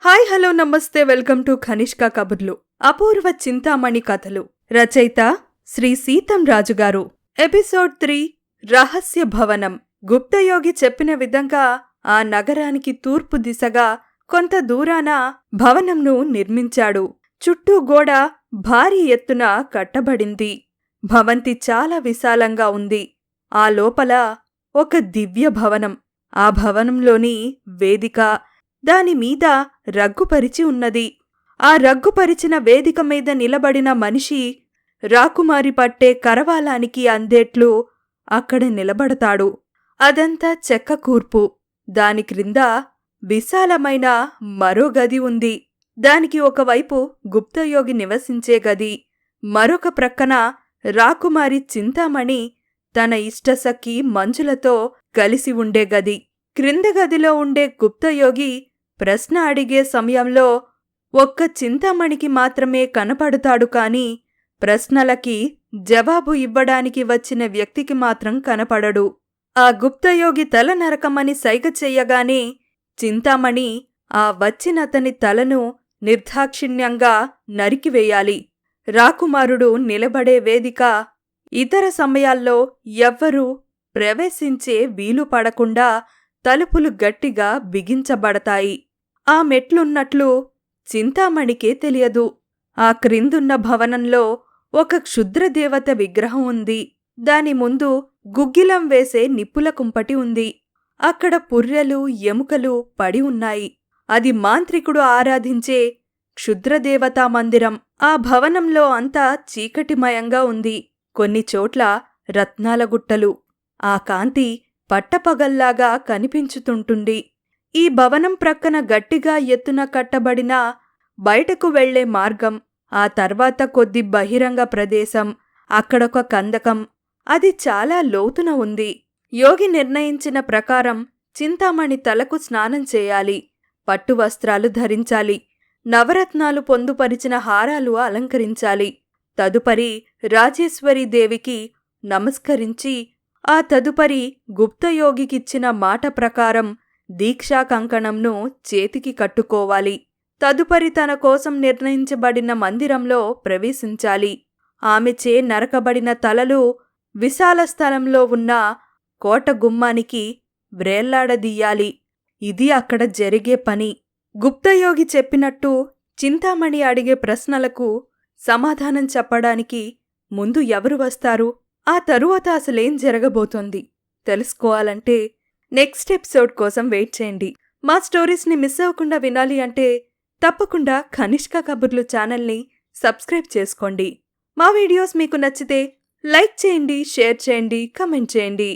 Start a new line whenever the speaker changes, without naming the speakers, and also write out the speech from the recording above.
Hi hello నమస్తే welcome to Kanishka కబుర్లు. అపూర్వ చింతామణి కథలు. రచయిత శ్రీ సీతం రాజుగారు. ఎపిసోడ్ 3 రహస్య భవనం. గుప్తయోగి చెప్పిన విధంగా ఆ నగరానికి తూర్పు దిశగా కొంత దూరాన భవనంను నిర్మించాడు. చుట్టూ గోడ భారీ ఎత్తున కట్టబడింది. భవంతి చాలా విశాలంగా ఉంది. ఆ లోపల ఒక దివ్య భవనం. ఆ భవనంలోని వేదిక, దానిమీద రగ్గుపరిచి ఉన్నది. ఆ రగ్గుపరిచిన వేదిక మీద నిలబడిన మనిషి రాకుమారి పట్టే కరవాలానికి అందేట్లు అక్కడ నిలబడతాడు. అదంతా చెక్క కూర్పు. దాని క్రింద విశాలమైన మరో గది ఉంది. దానికి ఒకవైపు గుప్తయోగి నివసించే గది, మరొక ప్రక్కన రాకుమారి చింతామణి తన ఇష్టసఖి మంజులతో కలిసి ఉండే గది. క్రింద గదిలో ఉండే గుప్తయోగి ప్రశ్న అడిగే సమయంలో ఒక్క చింతామణికి మాత్రమే కనపడతాడు కాని ప్రశ్నలకి జవాబు ఇవ్వడానికి వచ్చిన వ్యక్తికి మాత్రం కనపడడు. ఆ గుప్తయోగి తల నరకమని సైగ చెయ్యగానే చింతామణి ఆ వచ్చినతని తలను నిర్దాక్షిణ్యంగా నరికివేయాలి. రాకుమారుడు నిలబడే వేదిక, ఇతర సమయాల్లో ఎవ్వరూ ప్రవేశించే వీలు పడకుండా తలుపులు గట్టిగా బిగించబడతాయి. ఆ మెట్లున్నట్లు చింతామణికే తెలియదు. ఆ క్రిందున్న భవనంలో ఒక క్షుద్రదేవత విగ్రహం ఉంది. దాని ముందు గుగ్గిలం వేసే నిప్పుల కుంపటి ఉంది. అక్కడ పుర్రెలు, ఎముకలు పడి ఉన్నాయి. అది మాంత్రికుడు ఆరాధించే క్షుద్రదేవతా మందిరం. ఆ భవనంలో అంతా చీకటిమయంగా ఉంది. కొన్ని చోట్ల రత్నాల గుట్టలు. ఆ కాంతి పట్టపగల్లాగా కనిపించుతుంటుంది. ఈ భవనం ప్రక్కన గట్టిగా ఎత్తున కట్టబడిన బయటకు వెళ్లే మార్గం, ఆ తర్వాత కొద్ది బహిరంగ ప్రదేశం, అక్కడొక కందకం. అది చాలా లోతున ఉంది. యోగి నిర్ణయించిన ప్రకారం చింతామణి తలకు స్నానం చేయాలి, పట్టు వస్త్రాలు ధరించాలి, నవరత్నాలు పొందుపరిచిన హారాలు అలంకరించాలి. తదుపరి రాజేశ్వరీదేవికి నమస్కరించి ఆ తదుపరి గుప్తయోగికిచ్చిన మాట ప్రకారం దీక్షా కంకణంను చేతికి కట్టుకోవాలి. తదుపరి తన కోసం నిర్ణయించబడిన మందిరంలో ప్రవేశించాలి. ఆమెచే నరకబడిన తలలు విశాల స్థలంలో ఉన్న కోట గుమ్మానికి వ్రేళ్లాడదీయాలి. ఇది అక్కడ జరిగే పని. గుప్తయోగి చెప్పినట్టు చింతామణి అడిగే ప్రశ్నలకు సమాధానం చెప్పడానికి ముందు ఎవరు వస్తారు? ఆ తరువాత అసలేం జరగబోతోంది తెలుసుకోవాలంటే నెక్స్ట్ ఎపిసోడ్ కోసం వెయిట్ చేయండి. మా స్టోరీస్ని మిస్ అవ్వకుండా వినాలి అంటే తప్పకుండా కనిష్క కబుర్లు ఛానల్ని సబ్స్క్రైబ్ చేసుకోండి. మా వీడియోస్ మీకు నచ్చితే లైక్ చేయండి, షేర్ చేయండి, కమెంట్ చేయండి.